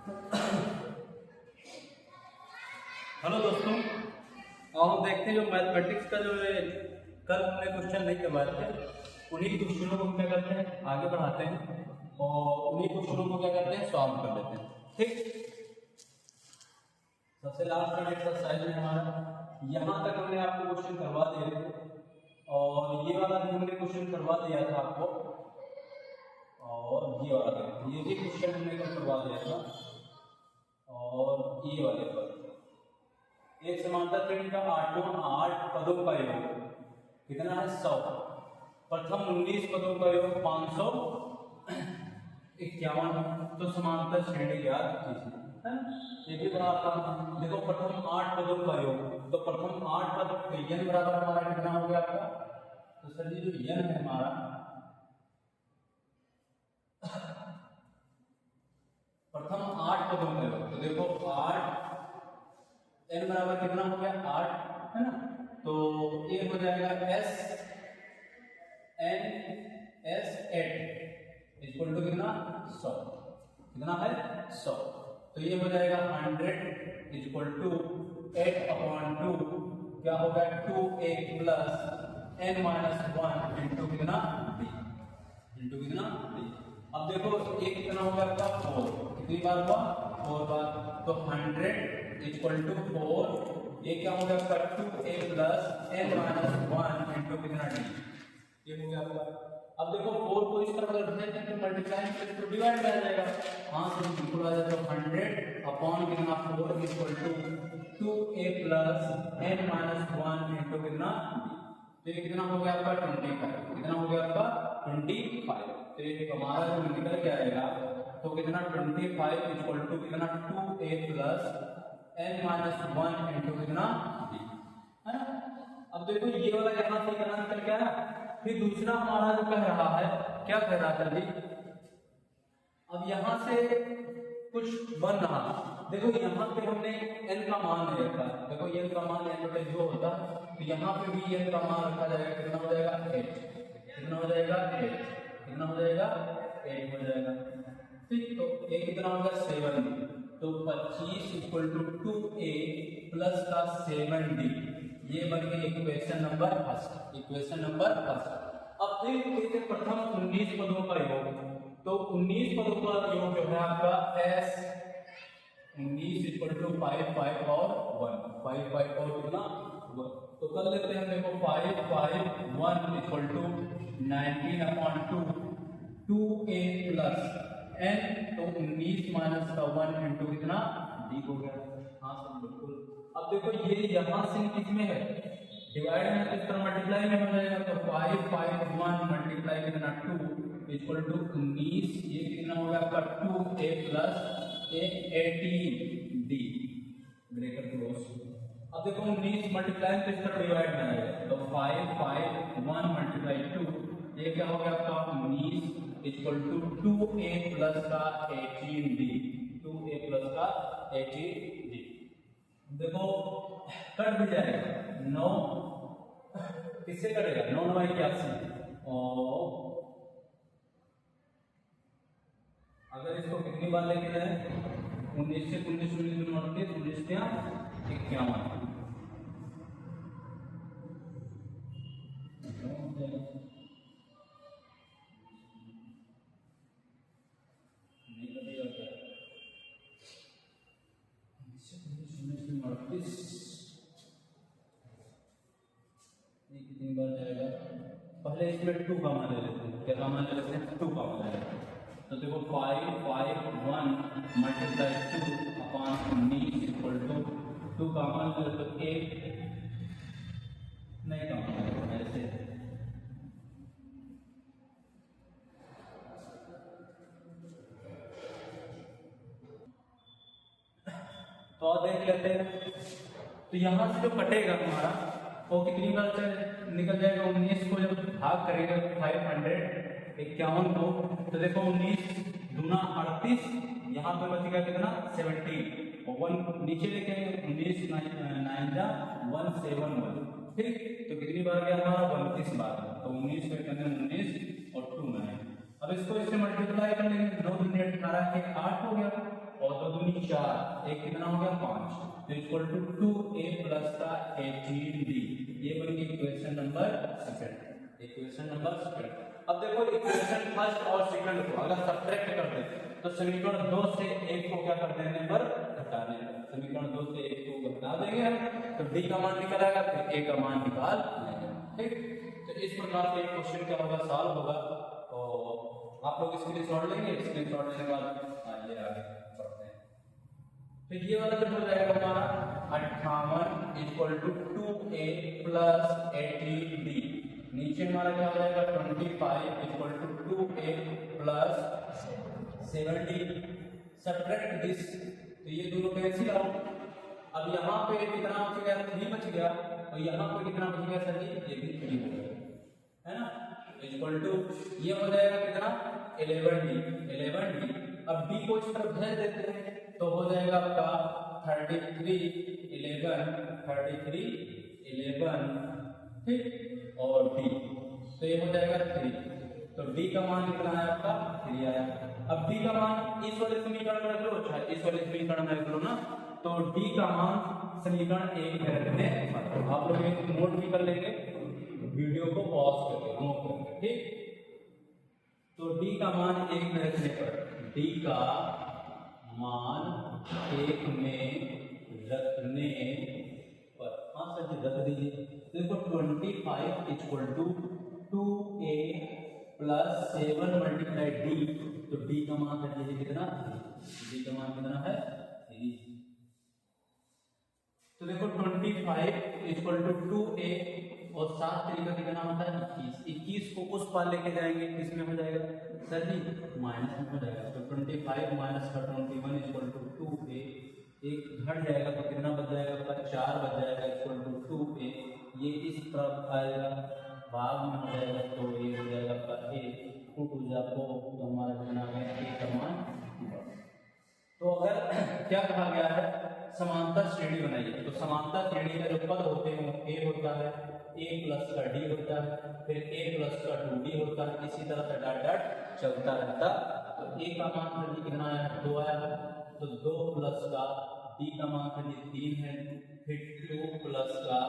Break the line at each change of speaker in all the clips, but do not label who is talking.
Hello दोस्तों, हम देखते हैं जो मैथमेटिक्स का जो है कल हमने क्वेश्चन नहीं करवाए थे, उन्हीं क्वेश्चनों को हम क्या करते हैं आगे बढ़ाते हैं और उन्हीं क्वेश्चनों को क्या करते हैं सॉल्व कर लेते हैं। ठीक, सबसे लास्ट का एक्सरसाइज है हमारा, यहाँ तक हमने आपको क्वेश्चन करवा दिए थे और ये वाला भी हमने क्वेश्चन करवा दिया था आपको, और ये वाला ये भी क्वेश्चन हमने कल करवा दिया था, और ये वाले पर एक समांतर त्रिभुज का 8 पदों का योग कितना है 100। प्रथम 19 पदों का योग 551। तो समांतर श्रेणी ज्ञात कीजिए, है ना। ये भी बड़ा आसान। देखो प्रथम 8 पदों का योग, तो प्रथम 8 पद n बराबर हमारा कितना हो गया आपका, तो सर जी जो n है हमारा प्रथम 8 पदों का योग, तो देखो 8 n बराबर कितना हो गया 8, है ना। तो ये हो जाएगा s n s 8 equal to कितना 100, कितना है 100। तो ये हो जाएगा 100 इक्वल टू 8/2 क्या होगा 2a plus n minus 1 into कितना d, इंटू कितना d। अब देखो ये कितना होगा आपका 4, कितनी बार हुआ 4 बार, तो 100 इक्वल टू 4, ये क्या हो गया आपका 2a plus n minus 1 into कितना d, ये हो गया आपका। अब देखो 4 को इस तरफ रखने से तो मल्टीप्लाई करके तो डिवाइड में आ जाएगा, हां तो बिल्कुल आ जाएगा। 100 अपॉन कितना 4 equal to 2a plus n minus 1 into कितना d, तो ये कितना हो गया आपका 25, कितना हो गया आपका 25। तो ये हमारा जो निकल के आएगा तो कितना 25 इक्वल टू कितना 2a plus n minus 1 into कितना d, है ना। अब देखो ये वाला यहाँ से कितना निकल के आया, फिर दूसरा हमारा जो कह रहा है, क्या कह रहा था जी, अब यहाँ से कुछ बन रहा, देखो यहाँ पे हमने n का मान ले रखा, देखो n का मान n बटे जो होता है, तो यहाँ पे भी n का मान रखा जाएगा, कितना हो जाएगा 8, कितना हो जाएगा 8, कितना हो जाएगा 8 हो जाएगा। ठीक, तो a कितना होगा 7, तो 25 इक्वल टू 2a प्लस का 7d, ये बन गई equation number first, equation number first. अब फिर देखते हैं प्रथम 19 पदों का योग, तो 19 पदों का योग जो है आपका s 19 इक्वल टू 5 5 और 1 5 5 और कितना 1, तो कर लेते हैं। देखो 5 5 1 equal to 19/2 2a plus n, तो 19 माइनस का 1 इंटू कितना d हो गया। हाँ सर बिल्कुल। अब देखो ये यहाँ से किसमें है डिवाइड में, तो इस तरह मल्टीप्लाई में हो जाएगा, तो 5 5 1 मल्टीप्लाई कितना 2 इक्वल टू 19, ये कितना हो गया आपका 2a plus 18d bracket close. अब देखो 19 मल्टीप्लाई तो इस तरह डिवाइड में आएगा, तो 5 5 1 मल्टीप्लाई 2, ये क्या हो गया आपका 19 इक्वल टू 2a प्लस का 18d, 2a प्लस का 18d। देखो कट भी जाएगा, 9 किससे कटेगा 9 9 81, और अगर इसको कितनी बार लेके जाए 19 से 19 19 19 के 51, कितनी बार जाएगा, पहले इसमें 2 का मान ले लेते हैं, क्या मान ले लेते हैं 2 का मान ले लेते हैं। तो देखो 5 5 1 मल्टीप्लाई 2 अपॉन 19 इक्वल टू 2 का मान ले तो 8 नहीं का मान ऐसे, तो और देख लेते हैं। तो यहाँ से जो कटेगा हमारा वो कितनी बार निकल जाएगा, 19 को जब भाग करेंगे 551 को, तो देखो 19 दूना 38, यहाँ पे बच गया कितना 17, और 1 नीचे लेके 19 9 जा 171, ठीक। तो कितनी बार गया हमारा 32 बार, तो 19 को 19 और 2 9। अब इसको इससे मल्टीप्लाई कर लेंगे, 9 दूनी 18 के 8 हो गया, और 2 4, एक कितना हो गया 5, तो इक्वल टू 2a प्लस का 18d। ये बनी equation number second, equation number second. अब देखो इक्वेशन फर्स्ट और सेकंड को अगर सब्ट्रैक्ट कर दे तो समीकरण 2 से 1 को क्या कर देने पर घटाने, समीकरण 2 से 1 को घटा देंगे हम, तो d का मान निकल आएगा, फिर a का मान निकाल लेंगे। ठीक, तो इस प्रकार से एक क्वेश्चन क्या होगा, सॉल्व होगा। और आप लोग स्क्रीनशॉट लेंगे, स्क्रीनशॉट लेने के बाद ये आगे बढ़ते हैं। तो ये वाला जो हो जाएगा हमारा 58 equal to 2a plus 18d। नीचे हमारा क्या हो जाएगा 25 इक्वल टू 2a प्लस 7d। सब्ट्रैक्ट दिस, तो ये दोनों कैंसिल आउट। अब यहाँ पे कितना बच गया, 3 बच गया, और यहाँ पे कितना बच गया सर जी, ये भी 3 हो गया, है ना। इक्वल टू ये हो जाएगा कितना 11d। अब d को इस तरफ भेज देते हैं तो हो जाएगा आपका 33 11 ठीक, और d, तो ये हो जाएगा 3, तो d का मान कितना है आपका 3 आया। अब d का मान इस वाले समीकरण में रख लो, अच्छा इस वाले समीकरण में रख लो ना, तो d का मान समीकरण 1 में रखने, आप लोग एक नोट भी कर लेंगे वीडियो को पॉज करके, नोट करके, ठीक। तो d का मान 1 में रखने पर, d का मान 1 में रखने पर, हाँ सर जी रख दीजिए। देखो 25 equal to 2a plus 7 multiply d, तो d का मान रख दीजिए कितना, d का मान कितना है 3। तो देखो 25 इक्वल टू 2a और 7 तरीका कितना होता है 21 को उस पार लेके जाएंगे, किसमें हो जाएगा सर जी माइनस में हो जाएगा। तो 25 माइनस का 21 इक्वल टू 2a, एक घट जाएगा तो कितना बच जाएगा आपका 4 बच जाएगा इक्वल टू 2a। ये इस तरफ आएगा भाग में हो जाएगा, तो ये हो जाएगा आपका a, 2 2 जा 4, तो हमारा कितना है a का मान। तो अगर क्या कहा गया है समांतर श्रेणी बनाइए, तो समांतर श्रेणी का जो पद होते हैं वो a होता है, a प्लस का d होता है, फिर a प्लस का 2d होता है, इसी तरह से डॉट डॉट चलता रहता। तो a का मान कितना आया 2 आया, तो 2 प्लस का d का मान 3 है, फिर 2 प्लस का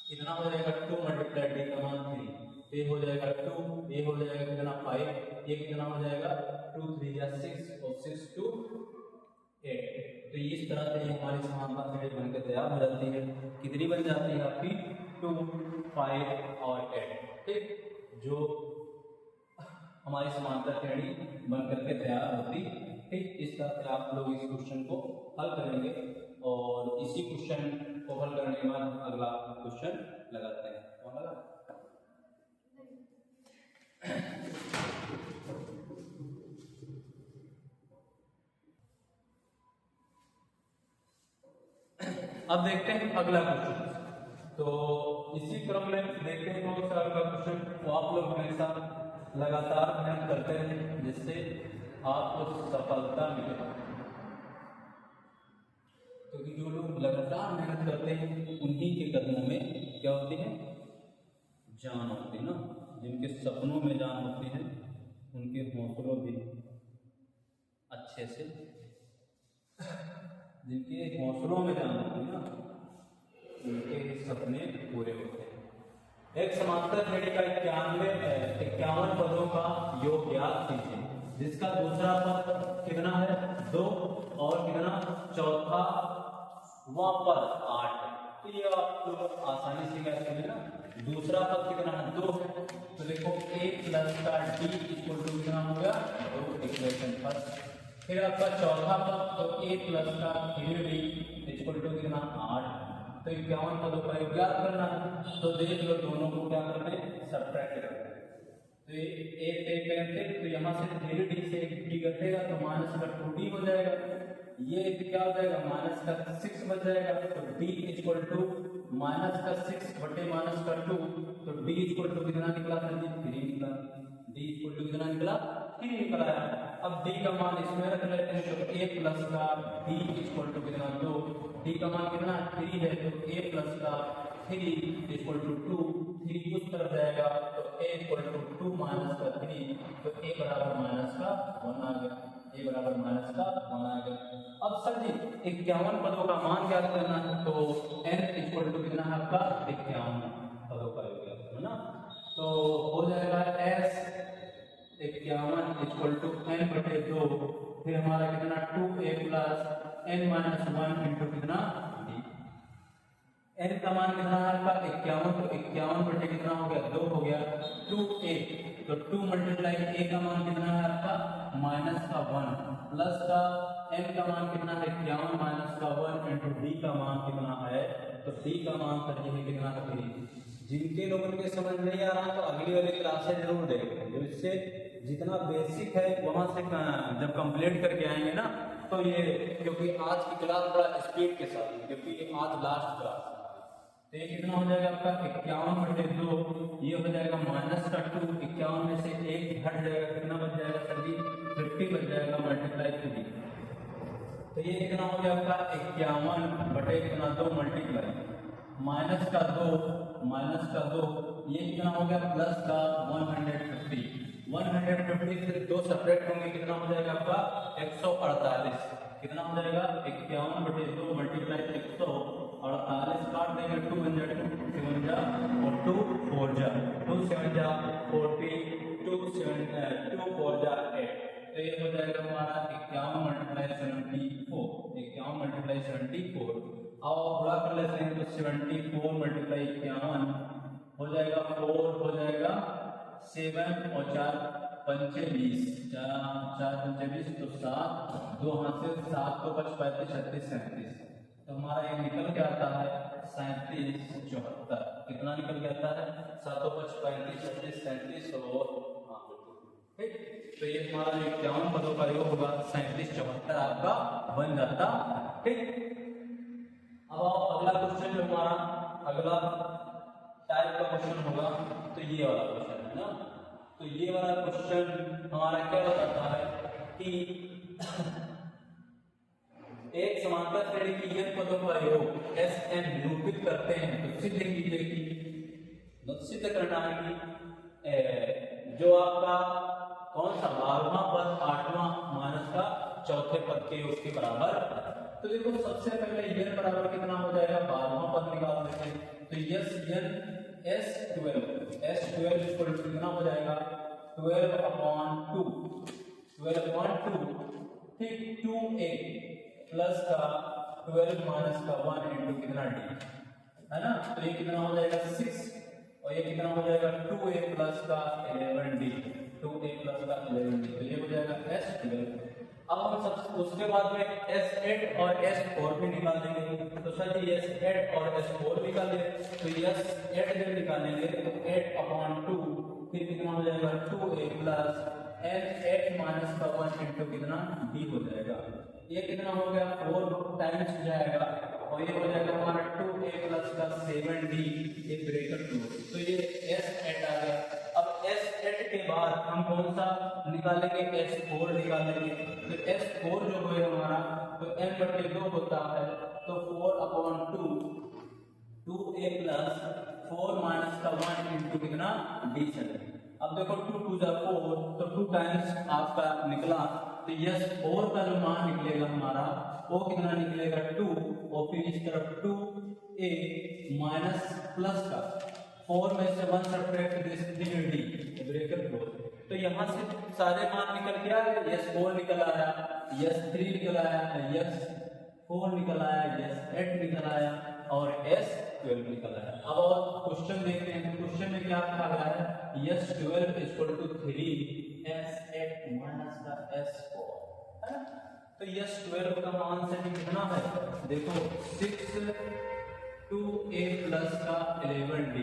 कितना हो जाएगा 2 मल्टीप्लाई d का मान 3, तो ये हो जाएगा 2, ये हो जाएगा कितना 5, ये कितना हो जाएगा 2 3 या 6 और 6 2 8। तो इस तरह से हमारी समांतर श्रेणी बनकर तैयार हो जाती है। कितनी बन जाती है आपकी 2 5 और 8, ठीक, जो हमारी समांतर श्रेणी बनकर के तैयार होती। ठीक, इस तरह से आप लोग इस क्वेश्चन को हल करेंगे, और इसी क्वेश्चन को हल करने के बाद अगला क्वेश्चन लगाते हैं। कौन लगा? अब देखते हैं अगला क्वेश्चन। तो इसी क्रम में देखते हैं कौन सा अगला क्वेश्चन, तो आप लोग हमेशा लगातार मेहनत करते रहें जिससे आपको सफलता मिले, क्योंकि जो लोग लगातार मेहनत करते हैं उन्हीं के कदमों में क्या होती है जान होती है ना। जिनके सपनों में जान होती है उनके हौसलों भी अच्छे से, जिनके हौसलों में जान होती है ना उनके सपने पूरे होते हैं। एक समांतर श्रेणी का 51 पदों का योग ज्ञात कीजिए, जिसका दूसरा पद कितना है 2 और कितना चौथा वह पद 8 है। तो ये आप लोग आसानी से क्या करेंगे ना, दूसरा पद कितना है 2 है, तो देखो a प्लस का d इक्वल टू कितना हो गया 2, इक्वेशन फर्स्ट। फिर आपका चौथा पद तो a प्लस का 3d इक्वल टू कितना 8, तो 51 पदों का योग ज्ञात करना है। तो देख लो दोनों को क्या करना है सब्ट्रैक्ट करना है, तो ये एक करेंगे तो यहाँ से 3d से 1d घटेगा तो माइनस का 2d हो जाएगा, ये क्या हो जाएगा माइनस का 6 बच जाएगा, तो d इक्वल टू माइनस का 6 बटे माइनस का 2, तो d इक्वल टू कितना निकला था 3 निकला, d इक्वल टू कितना निकला 3 निकला है। अब d का मान इसमें रख लेते हैं, तो a प्लस का d इक्वल टू कितना 2, d का मान कितना 3 है, तो a प्लस का 3 इक्वल टू 2, 3 उस तरफ जाएगा तो a इक्वल टू 2 माइनस का 3, तो a बराबर माइनस का 1 आ गया, a बराबर माइनस का 1 आ गया। 51 पदों का मान ज्ञात करना है तो n इक्वल टू कितना है आपका 51 पदों का योग है ना। तो हो जाएगा s 51 इक्वल टू n बटे 2, फिर हमारा कितना 2a plus n minus 1 into कितना d। n का मान कितना है आपका 51, तो 51 बटे कितना हो गया 2 हो गया 2a, तो 2 मल्टीप्लाई a का मान कितना है आपका माइनस का 1 प्लस का n का मान कितना है 51 माइनस का 1 इंटू d का मान कितना है, तो d का मान कर है कितना 3। जिनके लोगों के समझ नहीं आ रहा तो अगली वाली क्लासें जरूर देखें, जो इससे जितना बेसिक है वहां से जब कंप्लीट करके आएंगे ना तो ये, क्योंकि आज की क्लास बड़ा स्पीड के साथ, क्योंकि ये आज लास्ट क्लास, तो ये कितना हो जाएगा आपका 51 बटे 2, ये हो जाएगा माइनस का 2, 51 में से 1 हट जाएगा, कितना बच जाएगा सर जी 50 बच जाएगा मल्टीप्लाई 3। तो ये कितना हो गया आपका 51 बटे कितना 2 मल्टीप्लाई माइनस का 2, ये कितना हो गया प्लस का 150 से 2 सेपरेट होंगे, कितना हो जाएगा आपका 148, कितना हो जाएगा 51 बटे 2 मल्टीप्लाई 148, काट देंगे 2 1 जा 2 7 जा और 2 4 जा 2 7 जा 40 2 7 2 4 जा 8, तो ये हो जाएगा हमारा 51 मल्टीप्लाई 74, 51 मल्टीप्लाई 74। अब गुणा कर लेते हैं तो 74 मल्टीप्लाई 51 हो जाएगा 4 हो जाएगा 7 और 4 पंचे 20, 4 पंचे 20 तो 7, 2 हाथ से 7 तो 5 35 36 37, तो हमारा ये निकल के आता है 37 74, कितना निकल के आता है 7 5 35 36 37 और ठीक। तो ये हमारा 51 पदों का योग होगा 37 74 आपका बन जाता ठीक। अब अगला क्वेश्चन जो हमारा अगला टाइप का क्वेश्चन होगा तो ये वाला क्वेश्चन है ना। तो ये वाला क्वेश्चन हमारा क्या बताता है कि एक समांतर श्रेणी की n पदों का योग Sn निरूपित करते हैं, तो सिद्ध कीजिए कि सिद्ध करना है कि जो आपका कौन सा 12वां पद 8वां माइनस का चौथे पद के उसके बराबर। तो देखो सबसे पहले n बराबर कितना हो जाएगा 12वां पद निकाल लेते हैं, तो S12 इक्वल टू कितना हो जाएगा 12/2 ठीक 2a प्लस का 12 माइनस का 1 इंटू कितना d है ना। तो ये कितना हो जाएगा 6 और ये कितना हो जाएगा 2a प्लस का 11d, 2a प्लस का 11d, तो ये हो जाएगा S12। अब हम सब उसके बाद में S8 और S4 भी निकाल देंगे, तो सर जी S8 और S4 निकाल लें, तो S8 जब निकालेंगे तो 8/2 फिर कितना हो जाएगा 2a प्लस n 8 माइनस का 1 इंटू कितना d हो जाएगा। ये कितना हो गया 4 टाइम्स जाएगा और ये हो जाएगा हमारा 2a प्लस का 7d, ये ब्रैकेट क्लोज, तो ये S8 आ गया। अब S8 के बाद हम कौन सा निकालेंगे S4 निकालेंगे, तो S4 जो है हमारा तो n बटे 2 होता है, तो 4/2 2a प्लस 4 माइनस का 1 इंटू कितना d चलेगा। अब देखो 2 2 जा 4, तो 2 टाइम्स आपका निकला, तो यस 4 का जो मान निकलेगा हमारा वो कितना निकलेगा 2, और फिर इस तरफ 2a माइनस प्लस का 4 में से 1 subtract this 3d bracket close, तो यहाँ से सारे मान निकल के आ गए, यस 4 निकल आया, यस 3 निकल आया, यस 4 निकल आया, यस 8 निकल आया और S12 निकल आया। अब और क्वेश्चन देखते हैं, क्वेश्चन में क्या कहा गया है S12 equal to 3 S8 minus का S4 है ना। तो S12 का मान से कितना है देखो 6 2a प्लस का 11d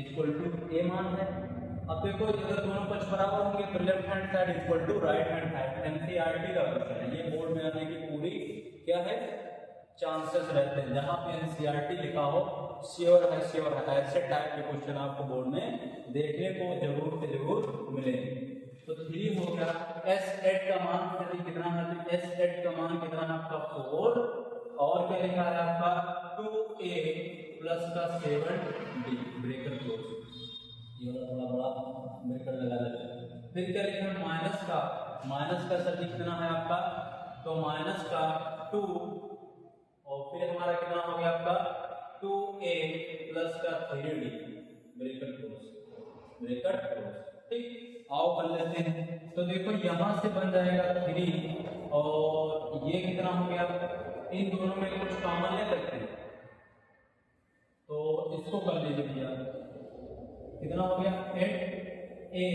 इक्वल टू a मान है। अब देखो अगर दोनों पक्ष बराबर होंगे तो left hand side equal to right hand side, NCERT का क्वेश्चन है, ये बोर्ड में आने की पूरी क्या है चांसेस रहते हैं। जहां पे एनसीईआरटी लिखा हो श्योर है ऐसे टाइप के क्वेश्चन आपको बोर्ड में देखने को जरूर से जरूर मिलेंगे। तो 3 हो गया, S8 का मान कितना है, S8 का मान कितना है आपका 4 और क्या लिखा है आपका 2a प्लस का 7d ब्रैकेट क्लोज, ये वाला थोड़ा बड़ा ब्रैकेट लगा देते हैं। फिर क्या लिखा है माइनस का सर कितना है आपका, तो माइनस का 2 और फिर हमारा कितना हो गया आपका 2a प्लस का 3d ब्रैकेट क्लोज। ठीक, आओ कर लेते हैं। तो देखो यहां से बन जाएगा 3 और ये कितना हो गया, इन दोनों में कुछ कॉमन ले सकते हैं तो इसको कर लीजिए भैया। कितना हो गया 8a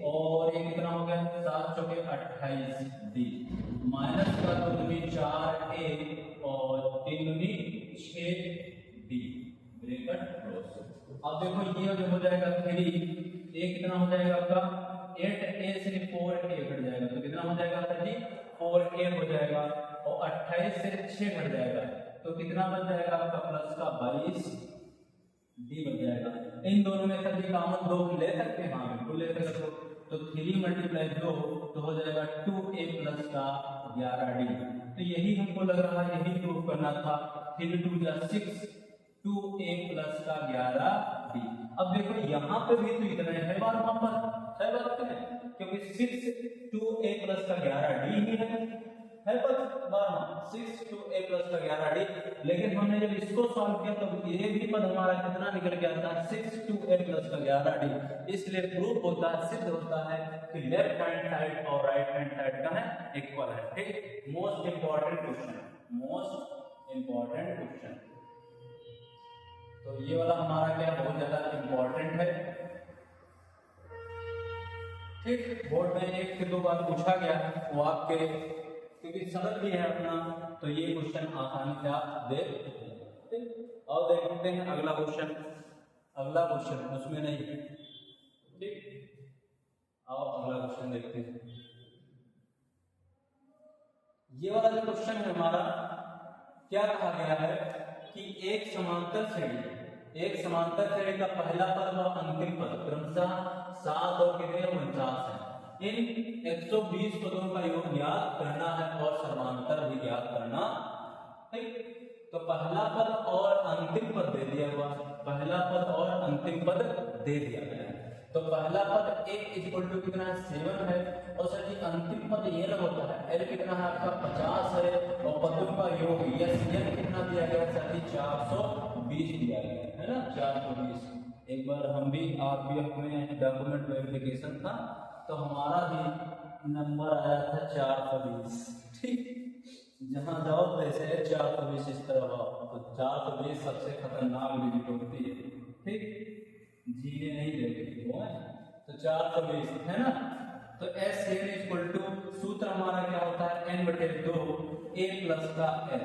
और ये कितना हो गया 7 चौके 28d माइनस का 2 दूनी 4a और 3 दूनी 6d ब्रैकेट क्लोज। अब देखो ये जो हो जाएगा 3 ये कितना हो जाएगा आपका 8a से 4a घट जाएगा तो कितना हो जाएगा सर जी 4a हो जाएगा और 28 से 6 घट जाएगा तो कितना बन जाएगा आपका प्लस का 22d बन जाएगा। इन दोनों में सर जी कॉमन 2 ले सकते हैं, हाँ बिल्कुल ले सकते हो। तो 3 मल्टीप्लाई 2 तो हो जाएगा 2a प्लस का 11d। तो यही हमको लग रहा है, यही प्रूफ करना था। 3 2 जा 6 2a प्लस का 11d। अब देखो यहाँ पे भी तो इतना है बार वहां पर है बात है क्योंकि 6 2a प्लस का 11d ही है बार 6 2a प्लस का 11d। लेकिन हमने जब इसको सॉल्व किया तो ये भी पद हमारा कितना निकल गया था 6 2a प्लस का 11d। इसलिए प्रूफ होता है, सिद्ध होता है कि लेफ्ट हैंड साइड और राइट हैंड साइड का है इक्वल है। ठीक, most important question, most important question. तो ये वाला हमारा क्या बहुत ज्यादा इंपॉर्टेंट है। ठीक, बोर्ड में 1 से 2 बार पूछा गया वो आपके क्योंकि समझ भी है अपना तो ये क्वेश्चन आसानी से आप देख सकते हैं। ठीक, और देखते हैं अगला क्वेश्चन, अगला क्वेश्चन उसमें नहीं है। ठीक, आओ अगला क्वेश्चन देखते हैं। ये वाला जो क्वेश्चन है हमारा क्या कहा गया है कि एक समांतर श्रेणी का पहला पद व अंतिम पद क्रमशः 7 और कितने 49 है। इन 120 पदों का योग ज्ञात करना है और समांतर भी ज्ञात करना। ठीक, तो पहला पद और अंतिम पद दे दिया हुआ, पहला पद और अंतिम पद दे दिया गया। तो पहला पद एक इक्वल टू कितना 7 है और सर जी अंतिम पद ये ना होता है एल कितना है आपका 50 है और पदों का योग यस एन कितना दिया गया सर जी 420 दिया गया है ना 420। एक बार हम भी आरपीएफ में डॉक्यूमेंट वेरिफिकेशन था तो हमारा भी नंबर आया था 420। ठीक, जहां जाओ वैसे 420 इस तरह तो 420 सबसे खतरनाक डिजिट होती है। ठीक, जीने नहीं देती वो है तो 420 है ना। तो एस एन इक्वल टू सूत्र हमारा क्या होता है n/2 a प्लस का l,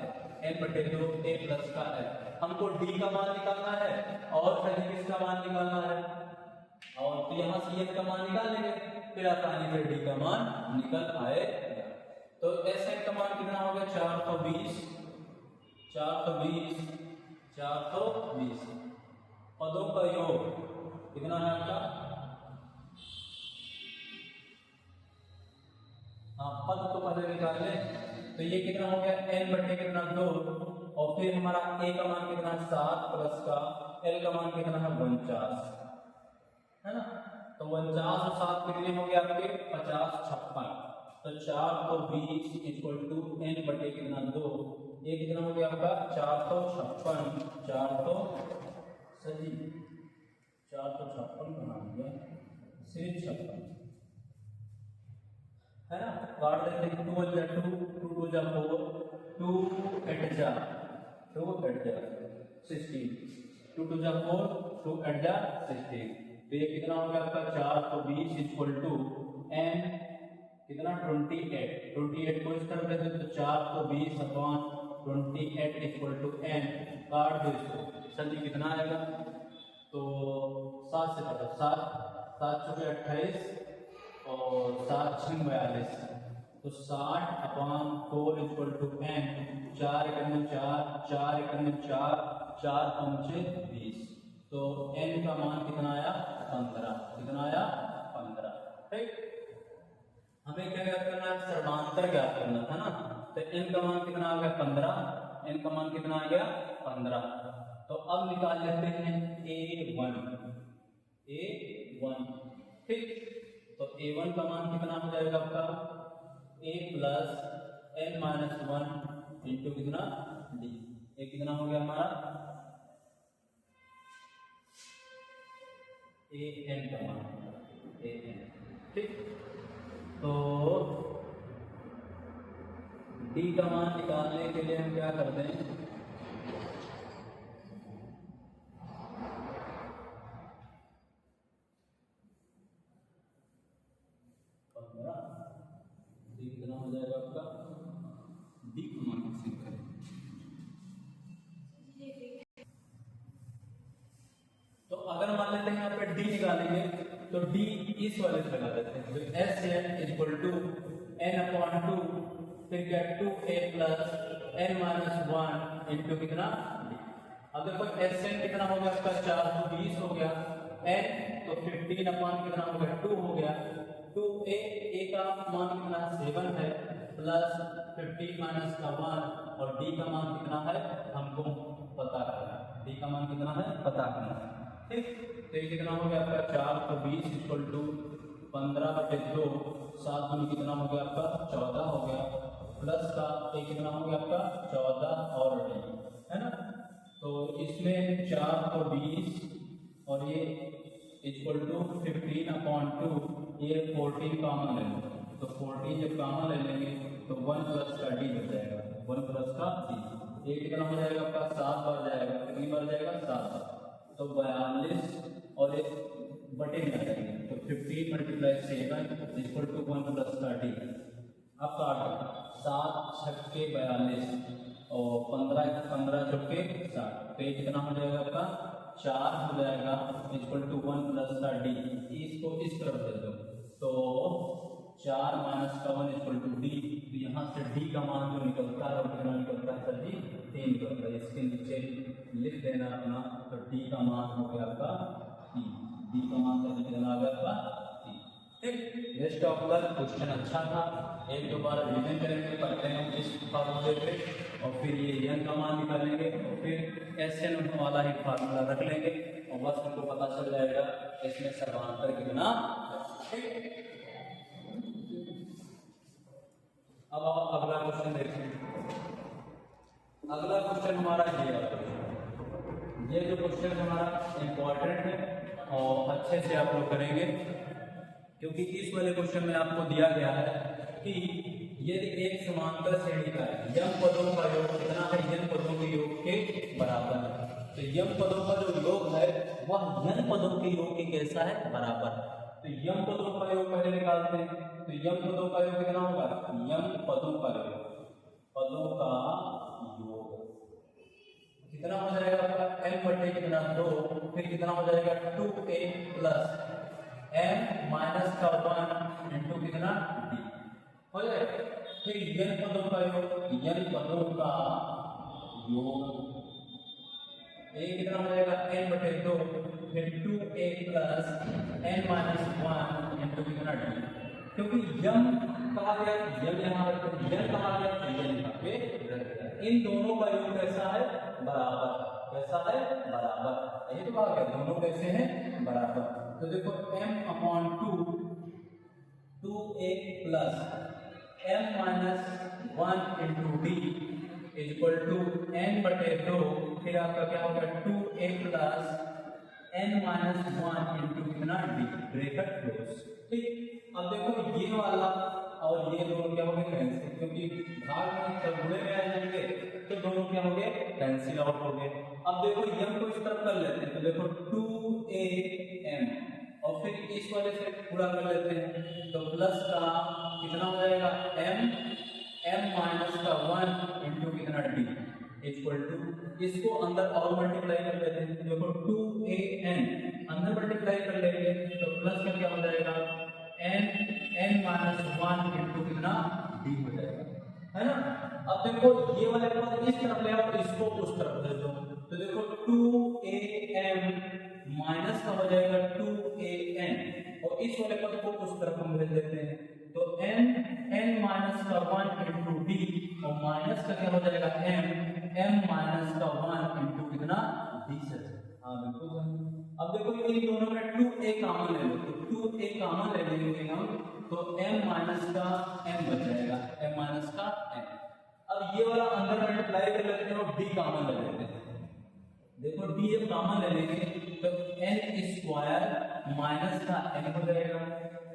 n/2 a प्लस का l। हमको d का मान निकालना है और सही किसका मान निकालना है और तो यहाँ से n का मान निकाल लेंगे फिर आसानी से d का मान निकल आएगा। तो एस एन का मान कितना हो गया 420 पदों का योग कितना है आपका, हाँ पद तो पहले निकाल ले। तो ये कितना हो गया n/कितना 2 और फिर हमारा a का मान कितना 7 प्लस का l का मान कितना है 49 है ना। तो 49 और 7 कितने हो गए आपके 50 56। तो 420 इक्वल टू n/कितना 2 ये कितना हो गया आपका 456 बना दिया सिर्फ 56 है ना। काट देते हैं 2 जा 2 2 2 जा 4 2 8 जा 16 2 2 जा 4 2 8 जा 16। तो ये कितना हो गया आपका 420 इक्वल टू n कितना 28 को इस तरफ रखते तो 420 अपॉन 28 इक्वल टू n। काट दो इसको सर जी कितना आएगा तो 7 से काटो 7 7 चौके 28 और 7 6 42 तो 60 अपॉन 4 इक्वल टू n। 4 एकम 4 4 एकम 4 4 पंचे 20 तो n का मान कितना आया 15। कितना आया 15। ठीक, हमें क्या ज्ञात करना है समांतर ज्ञात करना था ना। तो n का मान कितना आ गया 15, n का मान कितना आ गया 15। तो अब निकाल लेते हैं a1। ठीक, तो a1 का मान कितना हो जाएगा आपका a प्लस n-1 इंटू कितना d ये कितना हो गया हमारा ए एन का मान, ए एन। ठीक, तो डी का मान निकालने के लिए हम क्या करते हैं, डी कितना हो जाएगा आपका, डी का मान फिक्स करें। तो अगर मान लेते हैं यहाँ पे डी निकालेंगे तो डी इस वाले से लगा देते हैं, तो S N equal to N upon two, फिर क्या 2a plus n minus 1 into कितना d। अब देखो एस एन कितना हो गया आपका 420 हो गया, n तो 15 अपॉन कितना हो गया 2 हो गया, 2a a का मान कितना 7 है, प्लस 15 माइनस का 1 और d का मान कितना है हमको पता करना है, d का मान कितना है पता करना है। ठीक, तो ये कितना हो गया आपका 420 इक्वल टू 15/2, 7 में कितना हो गया आपका 14 हो गया, प्लस का ये कितना हो गया आपका 14 और डी है ना। तो इसमें 4 को 20 और ये इक्वल टू 15/2, ये 14 कॉमन ले लो, तो 14 जब कॉमन ले लेंगे तो 1 प्लस का डी बच जाएगा, 1 प्लस का डी, ये कितना हो जाएगा आपका 7 बार जाएगा, कितनी बार जाएगा 7 बार, तो 42 और एक बटे में आ जाएंगे, तो 15 × 7 इक्वल टू 1 प्लस का डी। अब काट 7 छक्के 42 और 15 चौके 60, तो ये कितना हो जाएगा आपका 4 हो जाएगा इक्वल टू 1 प्लस का डी। इसको इस तरफ दे दो तो 4 माइनस का 1 इक्वल टू डी, तो यहाँ से डी का मान जो निकलता है वो कितना निकलता है सर जी 3 निकलता है, इसके नीचे लिख देना अपना, तो डी का मान हो गया आपका 3, डी का मान सर जी कितना आ गया आपका 3। ठीक, रेस्ट ऑफ द क्वेश्चन अच्छा था, एक दो बार रिवीजन करेंगे, पढ़ते हैं इस फार्मूले पे और फिर ये एन का मान निकालेंगे और फिर एस एन वाला ही फार्मूला रख लेंगे और बस हमको पता चल जाएगा इसमें समांतर कितना। ठीक, अब आप अगला क्वेश्चन देखें। अगला क्वेश्चन हमारा ये वाला क्वेश्चन, ये जो क्वेश्चन हमारा इम्पोर्टेंट है और अच्छे से आप लोग करेंगे, क्योंकि इस वाले क्वेश्चन में आपको दिया गया है कि यदि एक समांतर श्रेणी का यम पदों का योग कितना है, यन पदों के योग के बराबर है, तो यम पदों का जो योग है वह यन पदों के योग के कैसा है बराबर। तो यम पदों का योग पहले निकालते हैं, तो यम पदों का योग कितना होगा, यम पदों का योग, पदों का योग कितना हो जाएगा आपका m बटे कितना 2, फिर कितना हो जाएगा 2a प्लस m माइनस का 1 इंटू कितना d हो जाएगा। फिर यन पदों का योग, यन पदों का योग a कितना हो जाएगा n बटे 2, फिर 2a plus n minus 1 into कितना d, क्योंकि यम कहा गया, यम यहाँ रखते, यन कहा गया तो यन यहाँ पे रखते, इन दोनों का योग कैसा है बराबर, कैसा है बराबर, ये तो कहा गया दोनों कैसे हैं बराबर। तो देखो m/2 2a plus m minus 1 into D equal to n बटे 2, फिर आपका क्या होगा 2a plus n minus 1 into कितना डी, ब्रैकेट क्लोज। ठीक, अब देखो ये वाला और ये दोनों क्या हो गए कैंसिल, क्योंकि भाग में सब गुणे में आ जाएंगे तो दोनों क्या हो गए कैंसिल आउट हो गए। अब देखो m को इस तरफ कर लेते हैं, तो देखो 2am और फिर इस वाले से पूरा कर लेते हैं, तो प्लस का कितना हो जाएगा m माइनस का 1 इंटू कितना d इक्वल टू, इसको अंदर और मल्टीप्लाई कर लेते हैं, देखो 2an अंदर मल्टीप्लाई कर लेंगे तो प्लस का क्या हो जाएगा n माइनस 1 इंटू कितना d हो जाएगा, है ना। अब देखो ये वाले पद इस तरफ ले आओ, इसको उस तरफ दे दो, तो देखो 2am माइनस का हो जाएगा 2an और इस वाले पद को उस तरफ हम भेज देते हैं, तो n माइनस का 1 इंटू d और माइनस का क्या हो जाएगा m माइनस का 1 इंटू कितना d से। हाँ बिल्कुल। अब देखो इन दोनों में 2a कॉमन ले लो, तो 2a कॉमन ले लेंगे हम, तो m माइनस का m बच जाएगा, m माइनस का m। अब अब ये वाला अंदर मल्टीप्लाई कर लेते हैं और d कॉमन ले लेते हैं। देखो d जब कॉमन ले लेंगे तो n स्क्वायर माइनस का n हो जाएगा,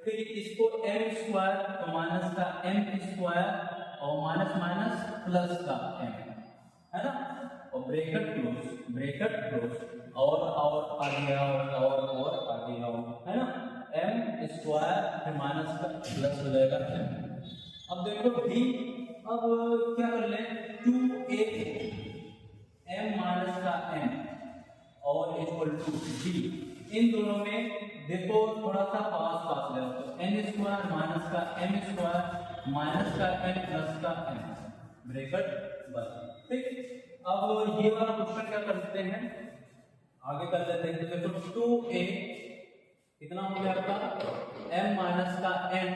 फिर इसको m स्क्वायर तो माइनस का m स्क्वायर और माइनस माइनस प्लस का m, है ना, और ब्रैकेट क्लोज और आ गया और आ गया, है ना, m स्क्वायर फिर माइनस का प्लस हो जाएगा m। अब देखो d, अब क्या कर ले 2a m माइनस का m और इक्वल टू d, इन दोनों में देखो थोड़ा सा पास ले, तो n स्क्वायर माइनस का m स्क्वायर माइनस का n प्लस का m ब्रैकेट बंद। ठीक, अब ये वाला क्वेश्चन क्या करते हैं, आगे कर लेते हैं। तो देखो 2a कितना हो गया आपका m माइनस का n,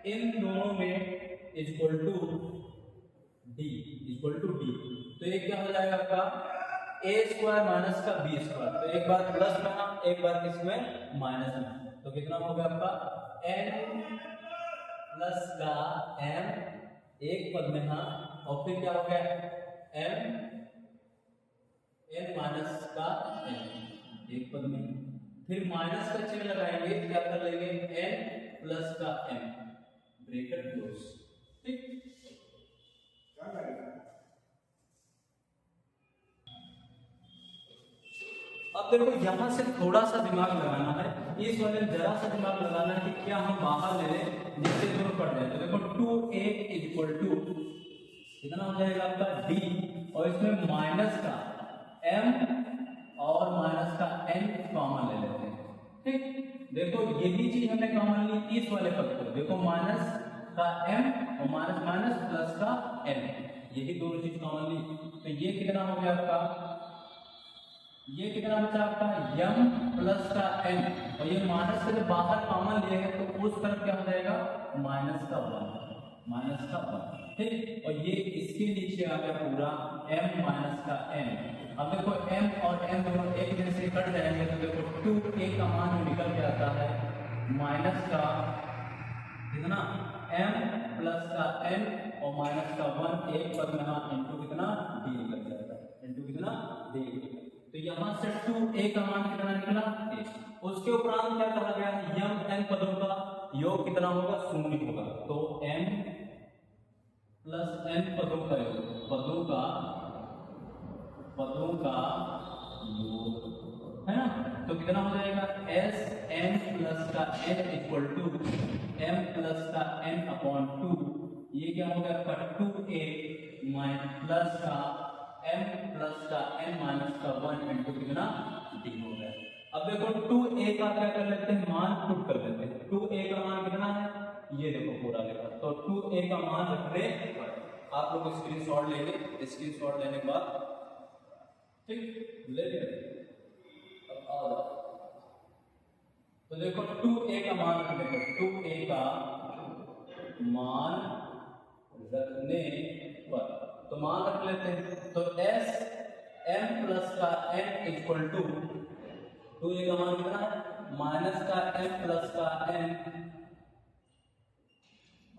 इन दोनों में इक्वल टू d, तो ये क्या हो जाएगा आपका a स्क्वायर माइनस का b स्क्वायर, तो एक बार प्लस में एक बार किसमें माइनस में, तो कितना हो गया आपका n प्लस का m एक पद में हाँ, और फिर क्या हो गया m n माइनस का n एक पद में, फिर माइनस का चिन्ह लगाएंगे, क्या कर लेंगे n प्लस का m ब्रैकेट क्लोज। ठीक, अब देखो यहां से थोड़ा सा दिमाग लगाना है, इस वाले में जरा सा दिमाग लगाना है कि क्या हम बाहर ले लें जिससे दूर पड़ जाए। तो देखो 2a इक्वल टू कितना हो जाएगा आपका d, और इसमें माइनस का m और माइनस का n कॉमन ले लेते हैं। ठीक, देखो यही चीज हमने कॉमन ली इस वाले पद को, देखो माइनस का m और माइनस माइनस प्लस का n, यही दोनों चीज कॉमन ली, तो ये कितना हो गया आपका, ये कितना बचा आपका m प्लस का n, और ये माइनस से बाहर कॉमन लिए हैं तो उस तरफ क्या हो जाएगा माइनस का 1। ठीक, और ये इसके नीचे आ गया पूरा m माइनस का n। अब देखो m और m दोनों एक जगह से कट जाएंगे, तो देखो 2a का मान निकल के आता है माइनस का कितना m प्लस का n और माइनस का 1 एक पद में हाँ इंटू कितना d निकल जाता है, इंटू कितना d। तो यहाँ से 2a का मान कितना निकला a, उसके उपरांत क्या कहा गया है m n पदों का योग कितना होगा 0 होगा, तो m प्लस n पदों का योग, पदों का योग, है ना, तो कितना हो जाएगा s n प्लस का n equal to m plus का n अपॉन 2, ये क्या हो गया 2a माइनस प्लस का m प्लस का n माइनस का 1 इंटू कितना d हो गया। अब देखो 2a का क्या कर लेते हैं मान पुट कर देते हैं, 2a का मान कितना है ये देखो पूरा लिखा, तो 2a का मान रखने आप लोग स्क्रीनशॉट लेंगे, स्क्रीनशॉट लेने के बाद ठीक ले लेंगे। अब आ जाओ, तो देखो 2a का मान रखने, 2a का मान रखने पर तो मान रख लेते हैं, तो s m प्लस का n इक्वल टू 2a का मान कितना है माइनस का m प्लस का n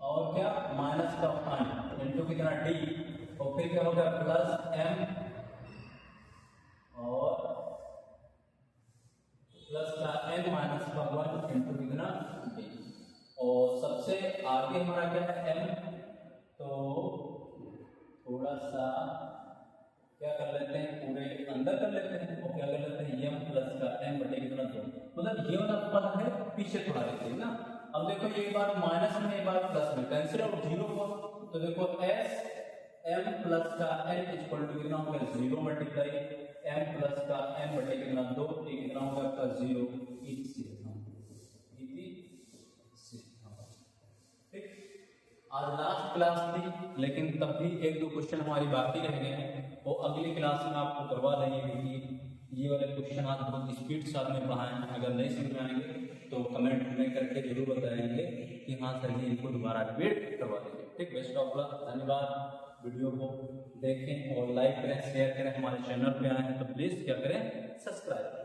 और क्या माइनस का 1 इंटू कितना d, और फिर क्या होगा प्लस m और प्लस का n माइनस का 1 इंटू कितना d, और सबसे आगे हमारा क्या है m, तो थोड़ा सा क्या कर लेते हैं पूरे अंदर कर लेते हैं, और क्या कर लेते हैं m प्लस का m बटे कितना 2, मतलब ये वाला पद है पीछे थोड़ा देखिए ना। अब देखो ये बार माइनस में एक बार प्लस में कैंसिल आउट 0 हुआ, तो देखो s m प्लस का n इक्वल टू कितना होगा 0 मल्टीप्लाई m प्लस का m बटे कितना 2, ये कितना होगा आपका 0 ठीक। आज लास्ट क्लास थी लेकिन तब भी एक दो क्वेश्चन हमारी बाकी रह गए हैं, वो अगली क्लास में आपको करवा देंगे, क्योंकि ये वाले क्वेश्चन आज बहुत स्पीड के साथ में पढ़ाए हैं। अगर नहीं समझ में आएंगे तो कमेंट में करके जरूर बताएंगे कि हाँ सर ये इनको दोबारा रिपीट करवा देंगे। ठीक, बेस्ट ऑफ लक, धन्यवाद। वीडियो को देखें और लाइक करें, शेयर करें, हमारे चैनल पे आए हैं तो प्लीज़ क्या करें सब्सक्राइब।